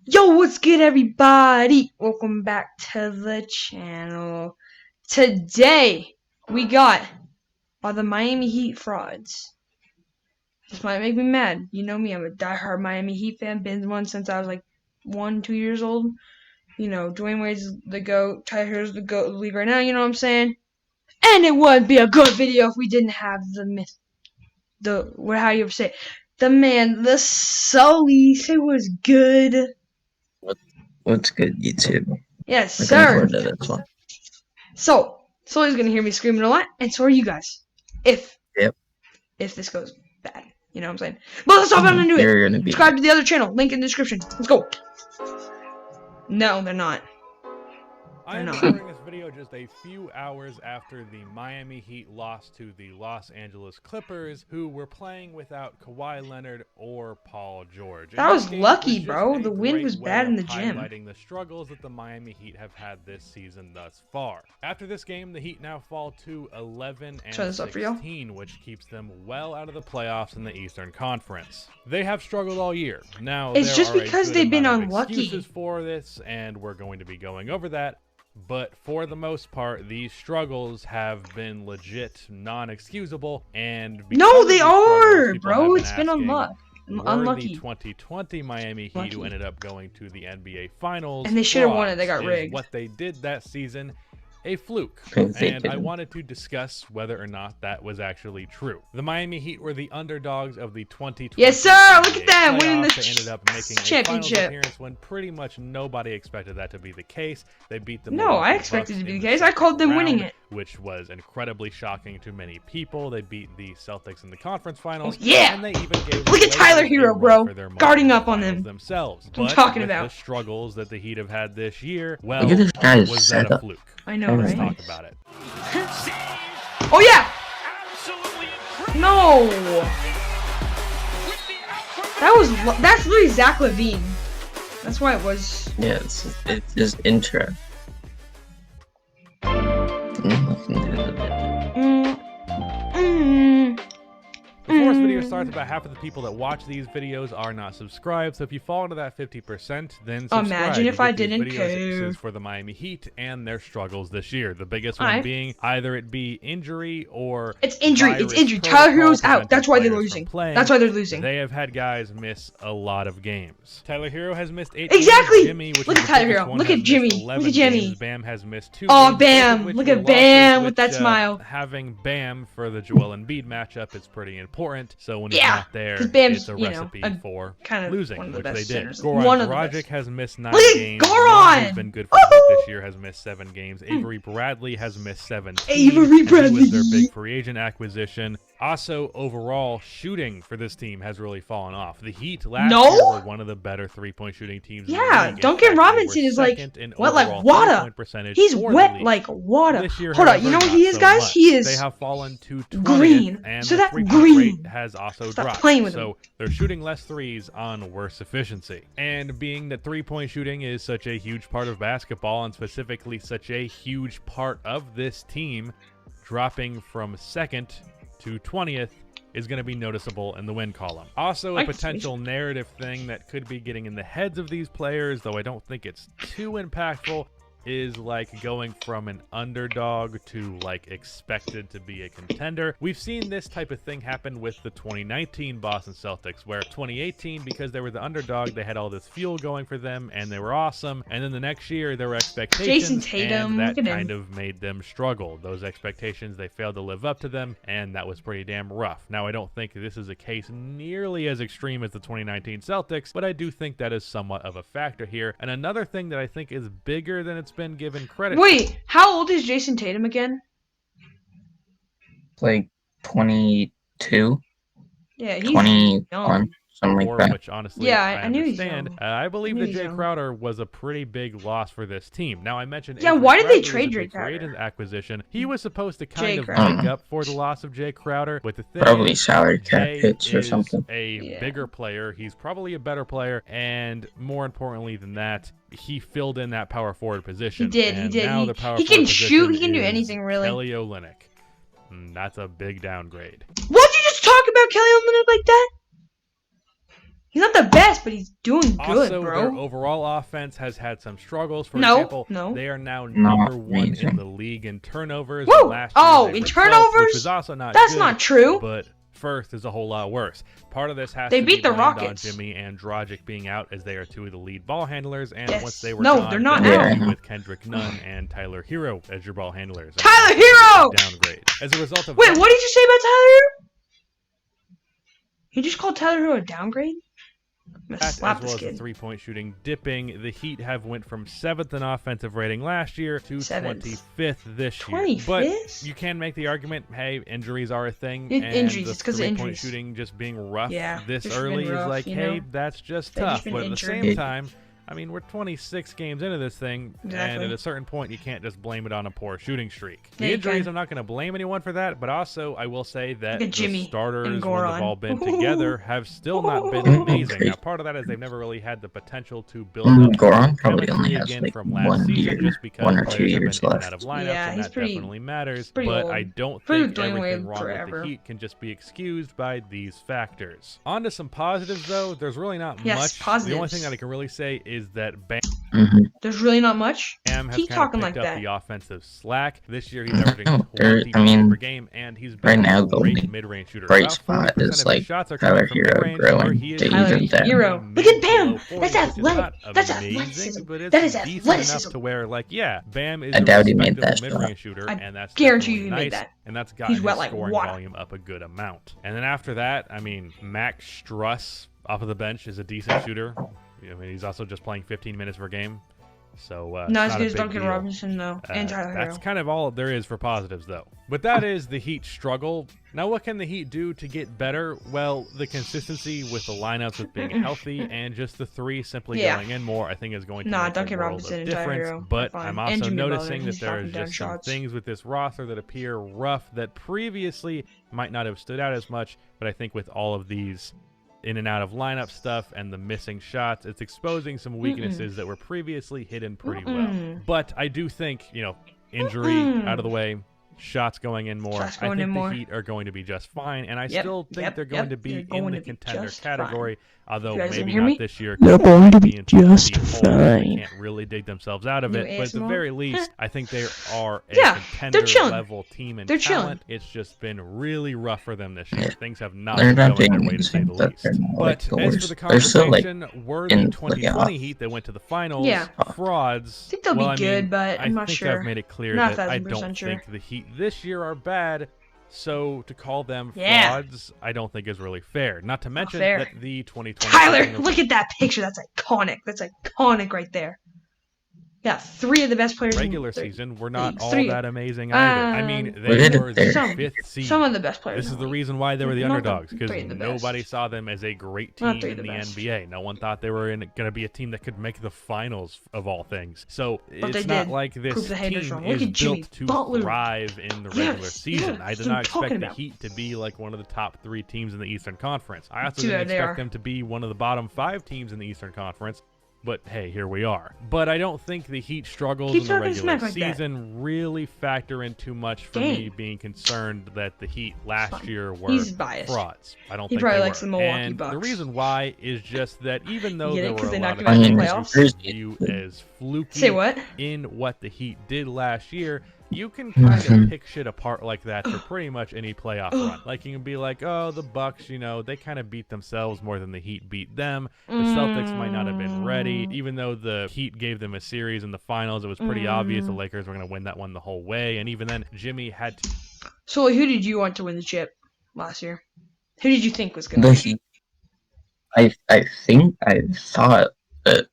Yo, what's good, everybody? Welcome back to the channel. Today, we got all the Miami Heat frauds. This might make me mad. You know me, I'm a diehard Miami Heat fan. Been one since I was like 2 years old. You know, Dwayne Wade's the GOAT. Tyler Hero's the GOAT of the league right now, you know what I'm saying? And it would be a good video if we didn't have how you ever say it? The Sully. It was good. What's good, YouTube? Yes, Looking sir. forward to this one. So, Sully's gonna hear me screaming a lot, and so are you guys. If this goes bad, you know what I'm saying. But let's hop on into it. You're gonna be Subscribe to the other channel, link in the description. Let's go. No, they're not. I am recording this video just a few hours after the Miami Heat lost to the Los Angeles Clippers, who were playing without Kawhi Leonard or Paul George. That was lucky, bro. The wind was bad in the gym. Highlighting the struggles that the Miami Heat have had this season thus far. After this game, the Heat now fall to 11-16, which keeps them well out of the playoffs in the Eastern Conference. They have struggled all year. Now, it's just because they've been unlucky. Excuses for this, and we're going to be going over that. But for the most part, these struggles have been legit non-excusable, and no, they are, bro. It's been unlucky. The 2020 Miami Heat, who ended up going to the NBA Finals, and they should have won it. They got rigged. What they did that season, a fluke, and I wanted to discuss whether or not that was actually true. The Miami Heat were the underdogs of the 2020. Yes, sir. Look at that, winning the They ended up making a championship finals appearance when pretty much nobody expected that to be the case. They beat them. No, I expected it to be the case. I called them winning it, which was incredibly shocking to many people. They beat the Celtics in the conference finals. Oh, yeah. And they even gave look at Tyler Hero, bro, guarding up on them themselves. I'm talking about the struggles that the Heat have had this year. Well, look at this guy's was that a fluke? I know, Let's right? talk about it. Oh yeah! No! That's literally Zach LaVine. That's why it was. Yeah, it's just intro. Before this video starts, about half of the people that watch these videos are not subscribed, so if you fall into that 50%, then subscribe. Imagine if I didn't care. For the Miami Heat and their struggles this year. The biggest one being either it be injury or it's injury. It's injury. Tyler Hero's out. That's why they're losing. That's why they're losing. They have had guys miss a lot of games. Tyler Hero has missed 8 exactly. games. Jimmy, which look at Tyler Hero. Look at Jimmy. Look at Jimmy. Games. Bam has missed 2 oh, games. Bam. Look at Bam with that smile. Having Bam for the Joel Embiid matchup is pretty important. So when he's not there, Bam's, it's a recipe for kind of losing, one of the which best they did. centers. Goran Dragic has missed 9 games. Goran! He's been good for the Heat this year, has missed 7 games. Avery Bradley has missed 17. Avery Bradley was their big free agent acquisition. Also, overall shooting for this team has really fallen off. The Heat last year were one of the better 3-point shooting teams. Yeah, Duncan Robinson is like wet like water. He's wet like water. Hold on, you know what he is, guys? He is. They have fallen to 20th, green. And so the that green has also Stop dropped. Playing with so they're shooting less threes on worse efficiency. And being that 3-point shooting is such a huge part of basketball, and specifically such a huge part of this team, dropping from 2nd to 20th is going to be noticeable in the win column. Also, a potential narrative thing that could be getting in the heads of these players, though I don't think it's too impactful, is like going from an underdog to like expected to be a contender. We've seen this type of thing happen with the 2019 Boston Celtics, where 2018, because they were the underdog, they had all this fuel going for them and they were awesome, and then the next year there were expectations, Jason Tatum, and that kind of made them struggle. Those expectations, they failed to live up to them, and that was pretty damn rough. Now, I don't think this is a case nearly as extreme as the 2019 Celtics, but I do think that is somewhat of a factor here. And another thing that I think is bigger than it's been given credit. Wait, how old is Jason Tatum again? Like 22. Yeah, he's 21, young. something like that. Which honestly, yeah, I knew understand. He's young. I believe that Jay Crowder was a pretty big loss for this team. Now I mentioned. Yeah, why did they trade Jay Crowder? Acquisition. He was supposed to kind of make up for the loss of Jay Crowder, but the thing probably salary cap hits or something. A bigger player. He's probably a better player, and more importantly than that, he filled in that power forward position. He did. And he did. Now the power he can forward shoot. He can do anything really. Kelly Olynyk. That's a big downgrade. Why'd you just talk about Kelly Olynyk like that? He's not the best, but he's doing good, Also, bro. their overall offense has had some struggles. For No, example, no. they are now Not number 1 in amazing. the league in turnovers. Woo! Last Oh, year they in were 12th, turnovers? which was also not That's good, not true. But first is a whole lot worse. Part of this has They to beat be the blamed Rockets. on Jimmy and Dragic being out, as they are 2 of the lead ball handlers. And Yes. once they were No, gone, they're not then out. you with Kendrick Nunn and Tyler Hero as your ball handlers. And Tyler that's a Hero! downgrade. As a result of Wait, that, what did you say about Tyler Hero? You just called Tyler Hero a downgrade? I'm gonna that, slap as well this as the kid. three-point shooting dipping, the Heat have went from 7th in offensive rating last year to 7th. 25th this year. But 25th? you can make the argument, hey, injuries are a thing, and Injuries, the it's 'cause of three-point injuries. shooting just being rough Yeah, this it's been early is rough, like, you hey, know? that's just They've tough. just been But at the injured. same time, I mean, we're 26 games into this thing, and Exactly. at a certain point, you can't just blame it on a poor shooting streak. Yeah, The you injuries, can. I'm not going to blame anyone for that, but also I will say that Look at Jimmy the starters, and when they've Goran. all been together, have still not been Ooh. amazing. Now, part of that is they've never really had the potential to build up Goran probably chemistry only has again like from last 1 season, year, just because 1 or 2 players have years been in and out of left. lineups, Yeah, and he's that pretty- definitely matters. pretty But old. I don't Pretty think doing everything away wrong with forever. the Heat can just be excused by these factors. On to some positives, though. There's really not Yes, much. The positives. only thing that I can really say is that Bam There's really not much. has Keep kind of talking picked like up that. the offensive slack. This year, he's averaging No, 20 I mean, per game, and he's been right a now, the great only mid-range shooter. bright About spot 40% is, of his like, shots are Tyler coming from Hero mid-range, where growing he is to Tyler even that. Hero. mid Look at to Bam. low 40s, That's which is athletic. not That's amazing, athleticism. but it's That is decent athleticism. enough to where, like, yeah, Bam is I a doubt he made respectable that mid-range shot. shooter, I and that's guarantee definitely you he made nice, that. and that's gotten He's wet his like scoring water. volume up a good amount. And then after that, I mean, Max Struss off of the bench is a decent shooter. I mean, he's also just playing 15 minutes per game. So, Not it's as not good a as big Duncan deal. Robinson, though, and Tyler That's Hero. kind of all there is for positives, though. But that is the Heat struggle. Now, what can the Heat do to get better? Well, the consistency with the lineups, with being healthy, and just the three simply Yeah. going in more, I think is going to Nah, make Duncan a world Robinson of and Tyler difference. Hero are But fine. I'm And also Jimmy Butler, noticing that he's there are knocking down just some shots. things with this roster that appear rough that previously might not have stood out as much. But I think with all of these in and out of lineup stuff and the missing shots, it's exposing some weaknesses that were previously hidden pretty well. But I do think, injury out of the way, shots going in more. Shots I going think in the more. Heat are going to be just fine, and I Yep, still think yep, they're going yep, to be they're in going the to be contender just category. Although You guys maybe didn't hear not me? this year. They're 'cause going to be being too just deep hole, They fine. can't really dig themselves out of New it. But at the ASMR? very least, I think they are a Yeah, they're contender chilling. level team in They're chilling. talent. It's just been really rough for them this year. Yeah. Things have not They're been not going doing their way, to say amazing, the but least. they're not like But the as for worst. the They're still like conversation, were in the the 2020 playoffs. Heat that went to the finals Yeah. frauds? I think they'll be Well, I good, mean, but I'm not I think sure. I've made it clear Not that I 1000% don't sure. think the Heat this year are bad. So to call them Yeah. frauds, I don't think is really fair. Not to mention fair. that the 2020 Tyler, season- look at that picture. That's iconic. That's iconic right there. Yeah, three of the best players regular in season were not all three. that amazing either. I mean, Look they at it were there. the fifth seed. Some of the best players. This is in the league. reason why they were the Not the underdogs, because three of the nobody best. saw them as a great Not team three in of the the best. NBA. No one thought they were going to be a team that could make the finals of all things. So But they it's not did. like this Prove the haters team wrong. Look is at Jimmy built to Butler. thrive in the regular Yes, season. yes, I did that's not what I'm expect talking the about. Heat to be like one of the top 3 teams in the Eastern Conference. I also Too didn't bad they expect are. them to be one of the bottom 5 teams in the Eastern Conference. But hey, here we are. But I don't think the Heat struggles Keep in the talking regular smack like that. season really factor in too much for Dang. me being concerned that the Heat last Fine. year were He's biased. frauds. I don't He think probably they likes were. the Milwaukee and Bucks. the reason why is just that even though Get it? there 'Cause were a they lot knocked of him out in the things playoffs? that Here's- you as fluky Say in what the Heat did last year, you can kind of pick shit apart like that for pretty much any playoff run. Like you can be like, oh, the Bucks, they kind of beat themselves more than the Heat beat them. The Celtics might not have been ready. Even though the Heat gave them a series in the finals, it was pretty obvious the Lakers were going to win that one the whole way. And even then, Jimmy had to. So who did you want to win the chip last year? Who did you think was going The to? Heat. I thought that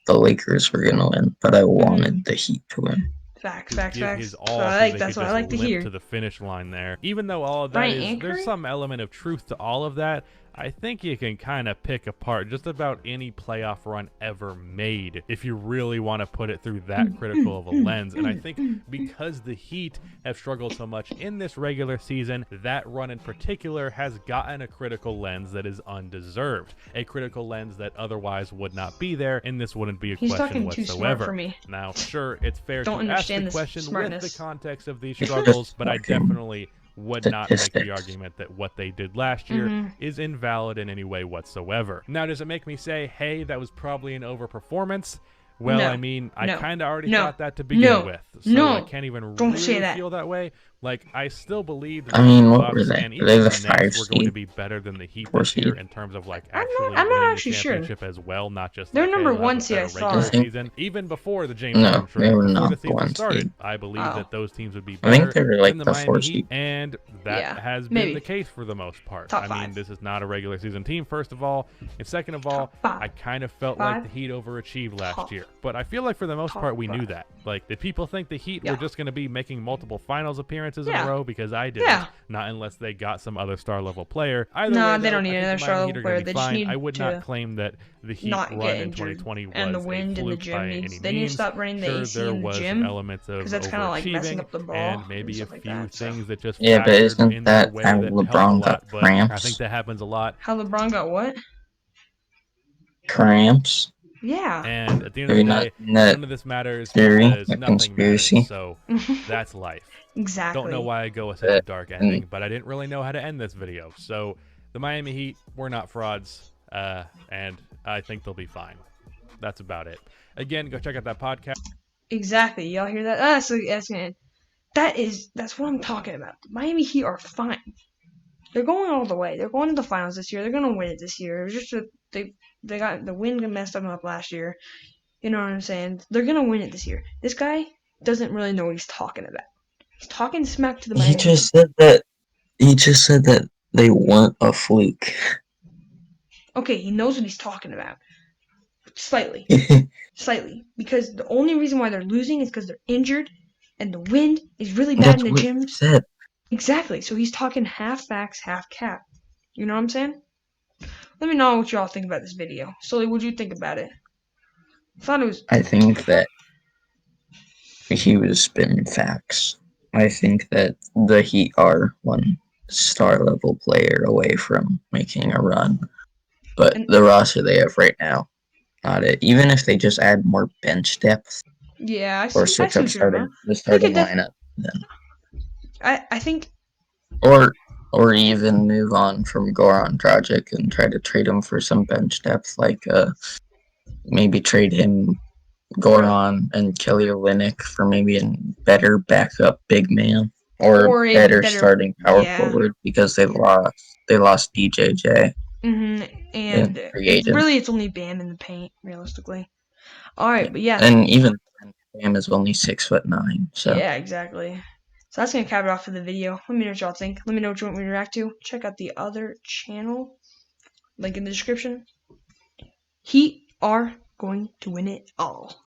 the Lakers were gonna win, but I wanted the Heat to win. Facts, To facts, give facts. his That's all what I so like. they That's could what I just like to limp hear. to the finish line there. Even though all of that Brian is, Ankery? there's some element of truth to all of that. I think you can kind of pick apart just about any playoff run ever made if you really want to put it through that critical of a lens. And I think because the Heat have struggled so much in this regular season, that run in particular has gotten a critical lens that is undeserved. A critical lens that otherwise would not be there, and this wouldn't be a He's question talking too smart whatsoever. for me. Now, sure, it's fair Don't to ask understand the this question smartness. with the context of these It's struggles, just but I talking. definitely would not make the statistics. argument that what they did last year Mhm. is invalid in any way whatsoever. Now, does it make me say, hey, that was probably an overperformance? Well, No. I mean, I No. kind of already No. thought that to begin No. with, so No. I can't even Don't really say that. feel that way. Like, I still believe that I the mean, what were Bucks they? and Were they even the the Nets 5 were going to seed? be better than the Heat 4 this year seed? in terms of like I'm actually not winning the actually sure. championship as well, not just They're like, number hey, we'll have one a seed, better I thought. regular I think- season. Even before the James No, Harden they trade, were before not the the season one started, seed. I believe Oh. that those teams would be I think better they were like than the the Miami 4 Heat, seed. and that Yeah, has been maybe. the case for the most part. Top I mean, five. this is not a regular season team, first of all, and second of all, Top five. I kind of felt like Five. the Heat overachieved last Top. year. But I feel like for the most Top part, we knew five. that. Like, did people think the Heat Yeah. were just going to be making multiple finals appearances in Yeah. a row? Because I didn't. Yeah. Not unless they got some other star level player. Either Nah, way, they though, don't need I think another the star Miami level Heat are player. going to They be just fine. need I would to not claim that the Heat not run get in injured. 2020 was And the a wind in the fluke gym by needs. any They need to means. stop running the Sure, AC there in the was gym. elements of Because that's kind of like messing overachieving up the ball and maybe and a stuff like few that. So. things that just Yeah, but factored isn't in their that way how that helped a LeBron lot. got But I think cramps? that happens a lot. How LeBron got what? Cramps? Yeah. And at the end Have of you the not day, seen that none of this matters theory, because that nothing matters. conspiracy? So that's life. Exactly. Don't know why I go with such a dark ending, but I didn't really know how to end this video. So the Miami Heat, we're not frauds, and I think they'll be fine. That's about it. Again, go check out that podcast. Exactly. Y'all hear that? That's what I'm talking about. The Miami Heat are fine. They're going all the way. They're going to the finals this year. They're going to win it this year. It was just they got the wind messed them up last year. You know what I'm saying? They're going to win it this year. This guy doesn't really know what he's talking about. He's talking smack to the Miami He just said that. He just said that they weren't a fluke. Okay, he knows what he's talking about. Slightly. Slightly. Because the only reason why they're losing is because they're injured and the wind is really bad That's in the what he gyms. said. Exactly. So he's talking half facts, half cap. You know what I'm saying? Let me know what y'all think about this video. Sully, what'd you think about it? I thought it was... I think that he was spitting facts. I think that the Heat are one star level player away from making a run. But And- the roster they have right now, not it. Even if they just add more bench depth Yeah, I or see switch what up you're talking the starting def- lineup, then I think... or even move on from Goran Dragic and try to trade him for some bench depth, like maybe trade him Goran and Kelly Olynyk for maybe a better backup big man or a better starting power yeah. forward because they lost DJJ. And free agent. it's only Bam in the paint, realistically. Alright, but yeah. And even Bam is only 6'9", so Yeah, exactly. So that's going to cap it off for the video. Let me know what y'all think. Let me know what you want me to react to. Check out the other channel. Link in the description. Heat are going to win it all.